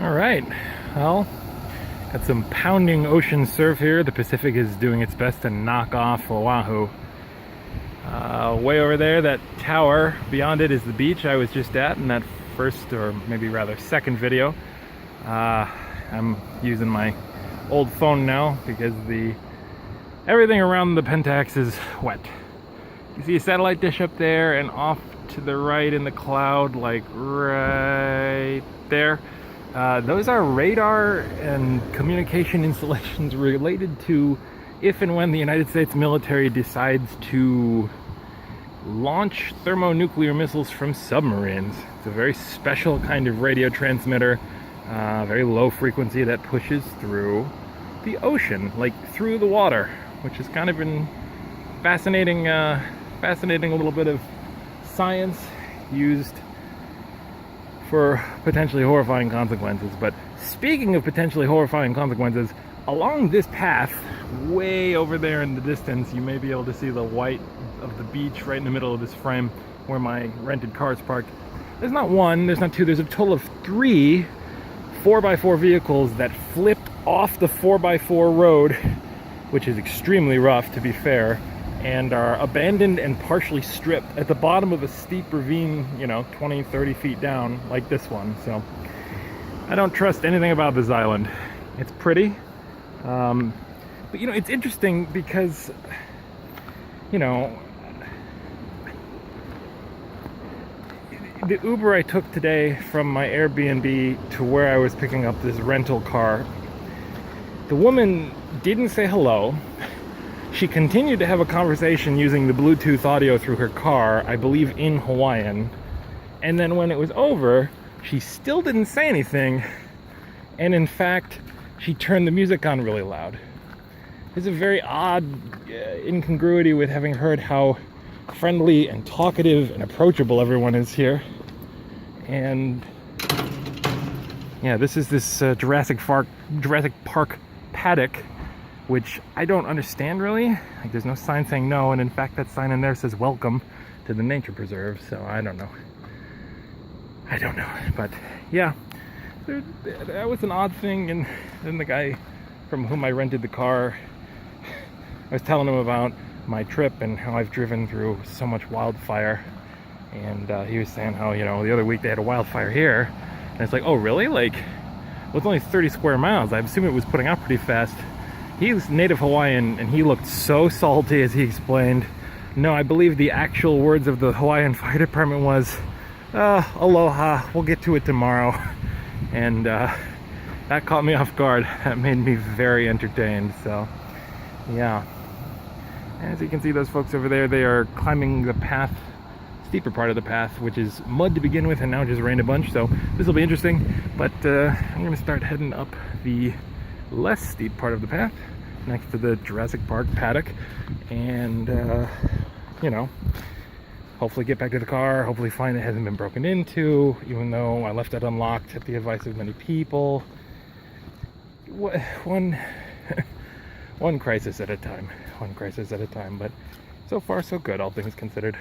All right, well, got some pounding ocean surf here. The Pacific is doing its best to knock off Oahu. Way over there, that tower, beyond it is the beach I was just at in that first, or maybe rather second video. I'm using my old phone now because everything around the Pentax is wet. You see a satellite dish up there, and off to the right in the cloud, like right there. Those are radar and communication installations related to if and when the United States military decides to launch thermonuclear missiles from submarines. It's a very special kind of radio transmitter, very low frequency that pushes through the ocean, like through the water, which has kind of been fascinating little bit of science used for potentially horrifying consequences. But speaking of potentially horrifying consequences, along this path, way over there in the distance, you may be able to see the white of the beach right in the middle of this frame where my rented car is parked. There's not one, there's not two, there's a total of 3 4x4 vehicles that flipped off the 4x4 road, which is extremely rough to be fair, and are abandoned and partially stripped at the bottom of a steep ravine, 20-30 feet down, like this one. So I don't trust anything about this island. It's pretty, but it's interesting because the Uber I took today from my Airbnb to where I was picking up this rental car, the woman didn't say hello. She continued to have a conversation using the Bluetooth audio through her car, I believe in Hawaiian. And then when it was over, she still didn't say anything. And in fact, she turned the music on really loud. There's a very odd incongruity with having heard how friendly and talkative and approachable everyone is here. And yeah, this is this Jurassic Park paddock, which I don't understand really. Like, there's no sign saying no, and in fact that sign in there says welcome to the nature preserve, so I don't know, but yeah, that was an odd thing. And then the guy from whom I rented the car, I was telling him about my trip and how I've driven through so much wildfire, and he was saying how, the other week they had a wildfire here, and it's like, oh really? Like, well, it's only 30 square miles. I assume it was putting out pretty fast. He's native Hawaiian, and he looked so salty as he explained. No, I believe the actual words of the Hawaiian Fire Department was, aloha, we'll get to it tomorrow. And that caught me off guard. That made me very entertained, so yeah. As you can see, those folks over there, they are climbing the path, steeper part of the path, which is mud to begin with, and now just rained a bunch, so this will be interesting. But I'm going to start heading up the less steep part of the path next to the Jurassic Park paddock, and hopefully get back to the car, hopefully find it hasn't been broken into, even though I left it unlocked at the advice of many people. One crisis at a time, but so far so good, all things considered.